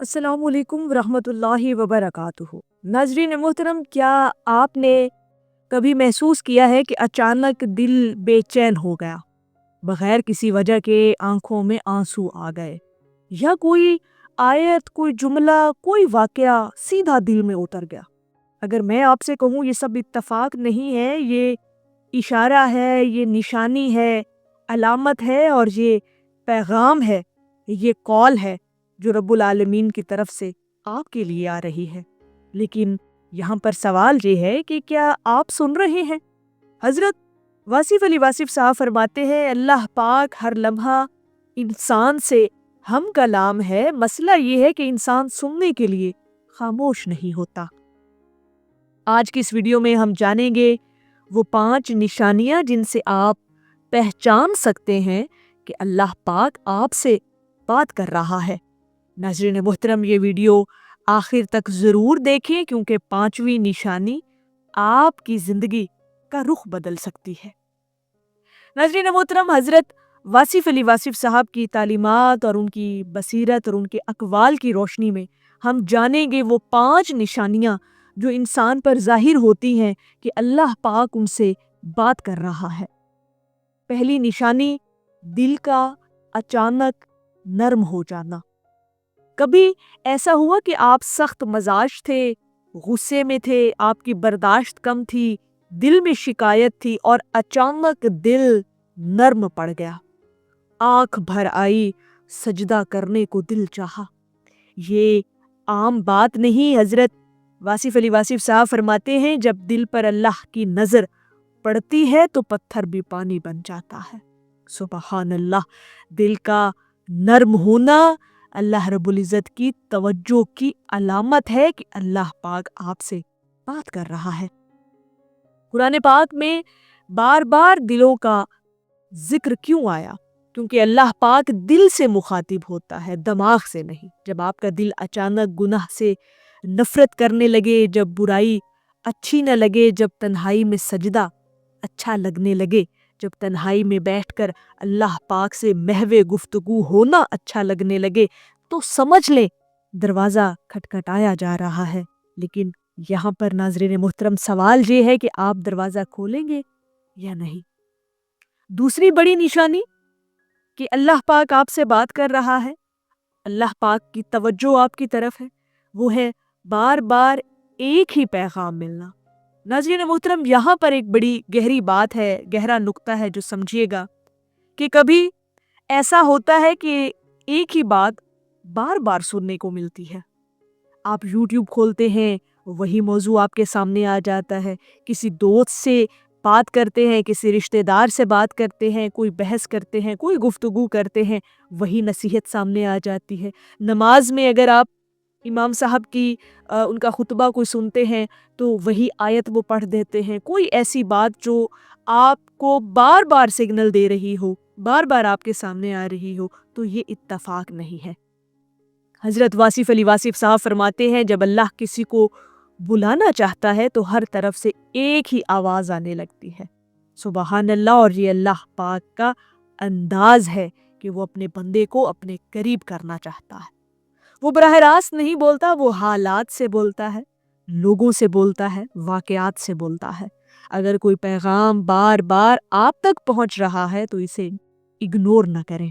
السلام علیکم ورحمۃ اللہ وبرکاتہ۔ ناظرین محترم، کیا آپ نے کبھی محسوس کیا ہے کہ اچانک دل بے چین ہو گیا، بغیر کسی وجہ کے آنکھوں میں آنسو آ گئے، یا کوئی آیت، کوئی جملہ، کوئی واقعہ سیدھا دل میں اتر گیا؟ اگر میں آپ سے کہوں یہ سب اتفاق نہیں ہے، یہ اشارہ ہے، یہ نشانی ہے، علامت ہے، اور یہ پیغام ہے، یہ کال ہے جو رب العالمین کی طرف سے آپ کے لیے آ رہی ہے۔ لیکن یہاں پر سوال یہ ہے کہ کیا آپ سن رہے ہیں؟ حضرت واصف علی واصف صاحب فرماتے ہیں، اللہ پاک ہر لمحہ انسان سے ہم کلام ہے، مسئلہ یہ ہے کہ انسان سننے کے لیے خاموش نہیں ہوتا۔ آج کی اس ویڈیو میں ہم جانیں گے وہ 5 نشانیاں جن سے آپ پہچان سکتے ہیں کہ اللہ پاک آپ سے بات کر رہا ہے۔ ناظرین محترم، یہ ویڈیو آخر تک ضرور دیکھیں، کیونکہ 5ویں نشانی آپ کی زندگی کا رخ بدل سکتی ہے۔ ناظرین محترم، حضرت واصف علی واصف صاحب کی تعلیمات اور ان کی بصیرت اور ان کے اقوال کی روشنی میں ہم جانیں گے وہ 5 نشانیاں جو انسان پر ظاہر ہوتی ہیں کہ اللہ پاک ان سے بات کر رہا ہے۔ پہلی نشانی، دل کا اچانک نرم ہو جانا۔ کبھی ایسا ہوا کہ آپ سخت مزاج تھے، غصے میں تھے، آپ کی برداشت کم تھی، دل میں شکایت تھی، اور اچانک دل نرم پڑ گیا، آنکھ بھر آئی، سجدہ کرنے کو دل چاہا؟ یہ عام بات نہیں۔ حضرت واصف علی واصف صاحب فرماتے ہیں، جب دل پر اللہ کی نظر پڑتی ہے تو پتھر بھی پانی بن جاتا ہے۔ سبحان اللہ! دل کا نرم ہونا اللہ رب العزت کی توجہ کی علامت ہے کہ اللہ پاک آپ سے بات کر رہا ہے۔ قرآن پاک میں بار بار دلوں کا ذکر کیوں آیا؟ کیونکہ اللہ پاک دل سے مخاطب ہوتا ہے، دماغ سے نہیں۔ جب آپ کا دل اچانک گناہ سے نفرت کرنے لگے، جب برائی اچھی نہ لگے، جب تنہائی میں سجدہ اچھا لگنے لگے، جب تنہائی میں بیٹھ کر اللہ پاک سے محو گفتگو ہونا اچھا لگنے لگے، تو سمجھ لیں دروازہ کھٹکھٹایا جا رہا ہے۔ لیکن یہاں پر ناظرین محترم سوال یہ ہے کہ آپ دروازہ کھولیں گے یا نہیں؟ دوسری بڑی نشانی کہ اللہ پاک آپ سے بات کر رہا ہے، اللہ پاک کی توجہ آپ کی طرف ہے، وہ ہے بار بار ایک ہی پیغام ملنا۔ ناظرین محترم، یہاں پر ایک بڑی گہری بات ہے، گہرا نقطہ ہے جو سمجھیے گا کہ کبھی ایسا ہوتا ہے کہ ایک ہی بات بار بار سننے کو ملتی ہے۔ آپ یوٹیوب کھولتے ہیں، وہی موضوع آپ کے سامنے آ جاتا ہے، کسی دوست سے بات کرتے ہیں، کسی رشتہ دار سے بات کرتے ہیں، کوئی بحث کرتے ہیں، کوئی گفتگو کرتے ہیں، وہی نصیحت سامنے آ جاتی ہے۔ نماز میں اگر آپ امام صاحب کی ان کا خطبہ کوئی سنتے ہیں تو وہی آیت وہ پڑھ دیتے ہیں، کوئی ایسی بات جو آپ کو بار بار سگنل دے رہی ہو، بار بار آپ کے سامنے آ رہی ہو، تو یہ اتفاق نہیں ہے۔ حضرت واصف علی واصف صاحب فرماتے ہیں، جب اللہ کسی کو بلانا چاہتا ہے تو ہر طرف سے ایک ہی آواز آنے لگتی ہے، سبحان اللہ! اور یہ اللہ پاک کا انداز ہے کہ وہ اپنے بندے کو اپنے قریب کرنا چاہتا ہے۔ وہ براہ راست نہیں بولتا، وہ حالات سے بولتا ہے، لوگوں سے بولتا ہے، واقعات سے بولتا ہے۔ اگر کوئی پیغام بار بار آپ تک پہنچ رہا ہے تو اسے اگنور نہ کریں،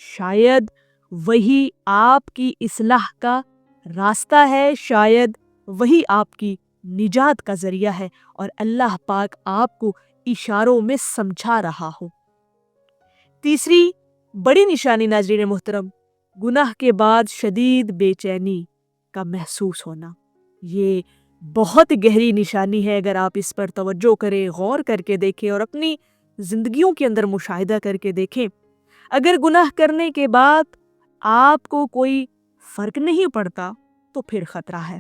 شاید وہی آپ کی اصلاح کا راستہ ہے، شاید وہی آپ کی نجات کا ذریعہ ہے، اور اللہ پاک آپ کو اشاروں میں سمجھا رہا ہو۔ تیسری بڑی نشانی ناظرین محترم، گناہ کے بعد شدید بے چینی کا محسوس ہونا۔ یہ بہت گہری نشانی ہے، اگر آپ اس پر توجہ کریں، غور کر کے دیکھیں اور اپنی زندگیوں کے اندر مشاہدہ کر کے دیکھیں۔ اگر گناہ کرنے کے بعد آپ کو کوئی فرق نہیں پڑتا تو پھر خطرہ ہے،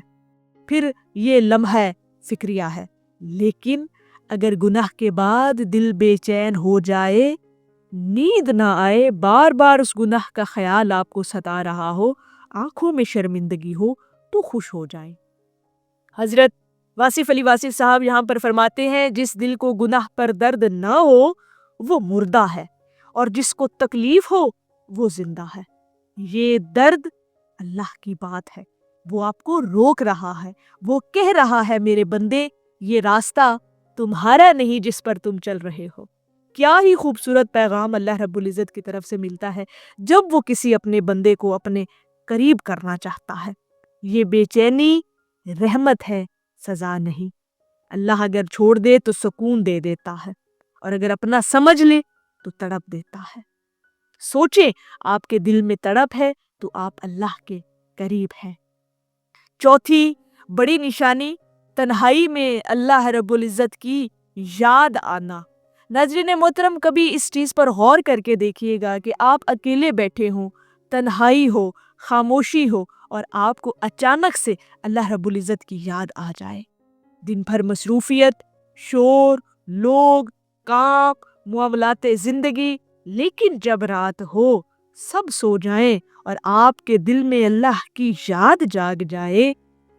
پھر یہ لمحہ فکریہ ہے۔ لیکن اگر گناہ کے بعد دل بے چین ہو جائے، نیند نہ آئے، بار بار اس گناہ کا خیال آپ کو ستا رہا ہو، آنکھوں میں شرمندگی ہو، تو خوش ہو جائیں۔ حضرت واصف علی واصف صاحب یہاں پر فرماتے ہیں، جس دل کو گناہ پر درد نہ ہو وہ مردہ ہے، اور جس کو تکلیف ہو وہ زندہ ہے۔ یہ درد اللہ کی بات ہے، وہ آپ کو روک رہا ہے، وہ کہہ رہا ہے میرے بندے یہ راستہ تمہارا نہیں جس پر تم چل رہے ہو۔ کیا ہی خوبصورت پیغام اللہ رب العزت کی طرف سے ملتا ہے جب وہ کسی اپنے بندے کو اپنے قریب کرنا چاہتا ہے۔ یہ بے چینی رحمت ہے، سزا نہیں۔ اللہ اگر چھوڑ دے تو سکون دے دیتا ہے، اور اگر اپنا سمجھ لے تو تڑپ دیتا ہے۔ سوچیں، آپ کے دل میں تڑپ ہے تو آپ اللہ کے قریب ہیں۔ چوتھی بڑی نشانی، تنہائی میں اللہ رب العزت کی یاد آنا۔ ناظرین محترم، کبھی اس چیز پر غور کر کے دیکھیے گا کہ آپ اکیلے بیٹھے ہوں، تنہائی ہو، خاموشی ہو، اور آپ کو اچانک سے اللہ رب العزت کی یاد آ جائے۔ دن بھر مصروفیت، شور، لوگ، کام، معاملات زندگی، لیکن جب رات ہو، سب سو جائیں اور آپ کے دل میں اللہ کی یاد جاگ جائے،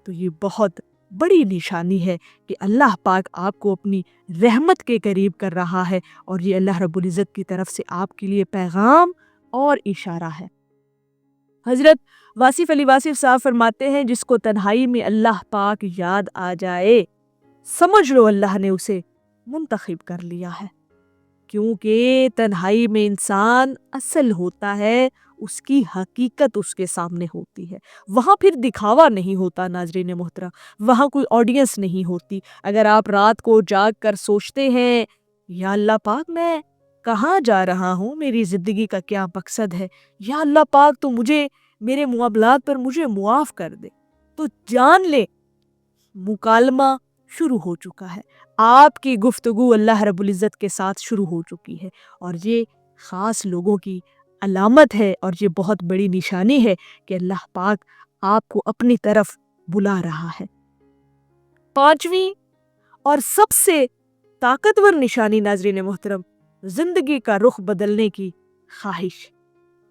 تو یہ بہت بڑی نشانی ہے کہ اللہ پاک آپ کو اپنی رحمت کے قریب کر رہا ہے، اور یہ اللہ رب العزت کی طرف سے آپ کے لیے پیغام اور اشارہ ہے۔ حضرت واصف علی واصف صاحب فرماتے ہیں، جس کو تنہائی میں اللہ پاک یاد آ جائے، سمجھ لو اللہ نے اسے منتخب کر لیا ہے، کیونکہ تنہائی میں انسان اصل ہوتا ہے، اس کی حقیقت اس کے سامنے ہوتی ہے۔ وہاں پھر دکھاوا نہیں ہوتا ناظرین محترم، وہاں کوئی آڈینس نہیں ہوتی۔ اگر آپ رات کو جاگ کر سوچتے ہیں یا اللہ پاک میں کہاں جا رہا ہوں، میری زندگی کا کیا مقصد ہے، یا اللہ پاک تو مجھے میرے معاملات پر مجھے معاف کر دے، تو جان لے مکالمہ شروع ہو چکا ہے، آپ کی گفتگو اللہ رب العزت کے ساتھ شروع ہو چکی ہے، اور یہ خاص لوگوں کی علامت ہے، اور یہ بہت بڑی نشانی ہے کہ اللہ پاک آپ کو اپنی طرف بلا رہا ہے۔ پانچویں اور سب سے طاقتور نشانی ناظرین محترم، زندگی کا رخ بدلنے کی خواہش۔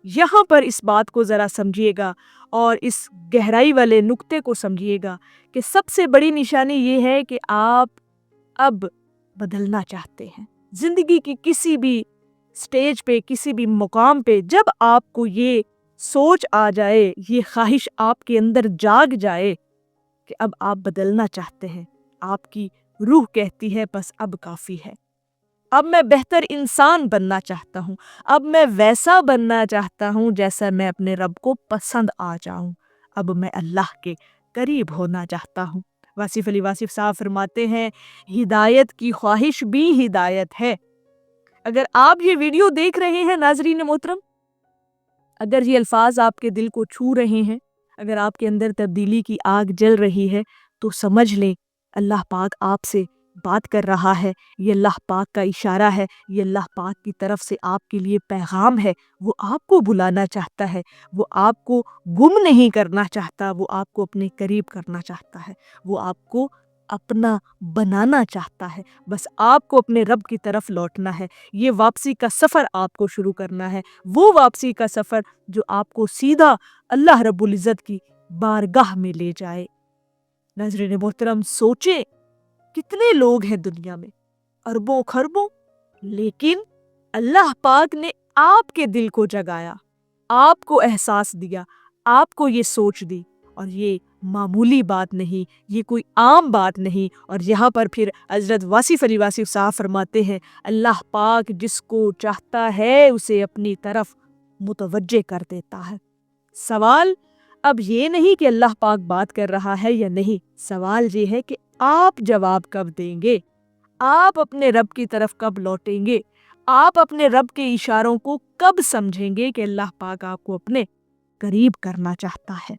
یہاں پر اس بات کو ذرا سمجھیے گا اور اس گہرائی والے نقطے کو سمجھیے گا کہ سب سے بڑی نشانی یہ ہے کہ آپ اب بدلنا چاہتے ہیں۔ زندگی کی کسی بھی سٹیج پہ، کسی بھی مقام پہ جب آپ کو یہ سوچ آ جائے، یہ خواہش آپ کے اندر جاگ جائے کہ اب آپ بدلنا چاہتے ہیں، آپ کی روح کہتی ہے بس اب کافی ہے، اب میں بہتر انسان بننا چاہتا ہوں، اب میں ویسا بننا چاہتا ہوں جیسا میں اپنے رب کو پسند آ جاؤں، اب میں اللہ کے قریب ہونا چاہتا ہوں۔ واصف علی واصف صاحب فرماتے ہیں، ہدایت کی خواہش بھی ہدایت ہے۔ اگر آپ یہ ویڈیو دیکھ رہے ہیں ناظرین محترم، اگر یہ الفاظ آپ کے دل کو چھو رہے ہیں، اگر آپ کے اندر تبدیلی کی آگ جل رہی ہے، تو سمجھ لیں اللہ پاک آپ سے بات کر رہا ہے، یہ اللہ پاک کا اشارہ ہے، یہ اللہ پاک کی طرف سے آپ کے لیے پیغام ہے۔ وہ آپ کو بلانا چاہتا ہے، وہ آپ کو گم نہیں کرنا چاہتا، وہ آپ کو اپنے قریب کرنا چاہتا ہے، وہ آپ کو اپنا بنانا چاہتا ہے۔ بس آپ کو اپنے رب کی طرف لوٹنا ہے، یہ واپسی کا سفر آپ کو شروع کرنا ہے، وہ واپسی کا سفر جو آپ کو سیدھا اللہ رب العزت کی بارگاہ میں لے جائے۔ ناظرین محترم، سوچیں کتنے لوگ ہیں دنیا میں، اربوں خربوں، لیکن اللہ پاک نے آپ کے دل کو جگایا، آپ کو احساس دیا، آپ کو یہ سوچ دی، اور یہ معمولی بات نہیں، یہ کوئی عام بات نہیں۔ اور یہاں پر پھر حضرت واصف علی واصف صاحب فرماتے ہیں، اللہ پاک جس کو چاہتا ہے اسے اپنی طرف متوجہ کر دیتا ہے۔ سوال اب یہ نہیں کہ اللہ پاک بات کر رہا ہے یا نہیں، سوال یہ ہے کہ آپ جواب کب دیں گے، آپ اپنے رب کی طرف کب لوٹیں گے، آپ اپنے رب کے اشاروں کو کب سمجھیں گے کہ اللہ پاک آپ کو اپنے قریب کرنا چاہتا ہے۔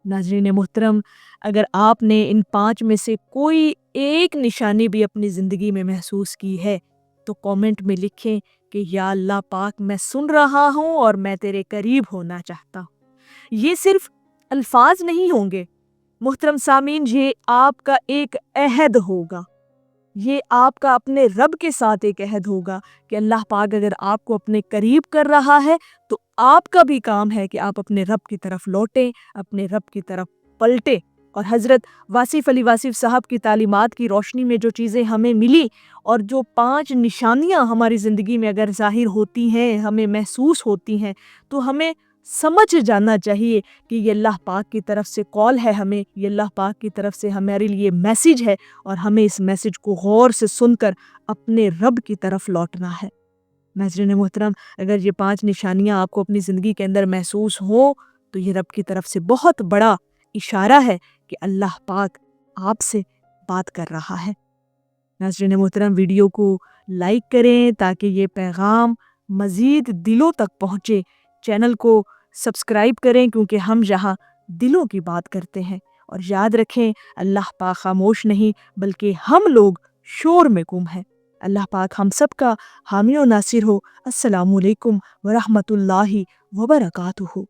ناظرین محترم، اگر آپ نے ان 5 میں سے کوئی ایک نشانی بھی اپنی زندگی میں محسوس کی ہے تو کامنٹ میں لکھیں کہ یا اللہ پاک میں سن رہا ہوں اور میں تیرے قریب ہونا چاہتا ہوں۔ یہ صرف الفاظ نہیں ہوں گے محترم سامعین، یہ آپ کا ایک عہد ہوگا، یہ آپ کا اپنے رب کے ساتھ ایک عہد ہوگا کہ اللہ پاک اگر آپ کو اپنے قریب کر رہا ہے تو آپ کا بھی کام ہے کہ آپ اپنے رب کی طرف لوٹیں، اپنے رب کی طرف پلٹیں۔ اور حضرت واصف علی واصف صاحب کی تعلیمات کی روشنی میں جو چیزیں ہمیں ملی، اور جو 5 نشانیاں ہماری زندگی میں اگر ظاہر ہوتی ہیں، ہمیں محسوس ہوتی ہیں، تو ہمیں سمجھ جانا چاہیے کہ یہ اللہ پاک کی طرف سے کال ہے ہمیں، یہ اللہ پاک کی طرف سے ہمارے لیے میسیج ہے، اور ہمیں اس میسیج کو غور سے سن کر اپنے رب کی طرف لوٹنا ہے۔ ناظرین محترم، اگر یہ 5 نشانیاں آپ کو اپنی زندگی کے اندر محسوس ہوں تو یہ رب کی طرف سے بہت بڑا اشارہ ہے کہ اللہ پاک آپ سے بات کر رہا ہے۔ ناظرین محترم، ویڈیو کو لائک کریں تاکہ یہ پیغام مزید دلوں تک پہنچے۔ چینل کو سبسکرائب کریں کیونکہ ہم یہاں دلوں کی بات کرتے ہیں، اور یاد رکھیں اللہ پاک خاموش نہیں بلکہ ہم لوگ شور میں گم ہیں۔ اللہ پاک ہم سب کا حامی و ناصر ہو۔ السلام علیکم ورحمۃ اللہ وبرکاتہ۔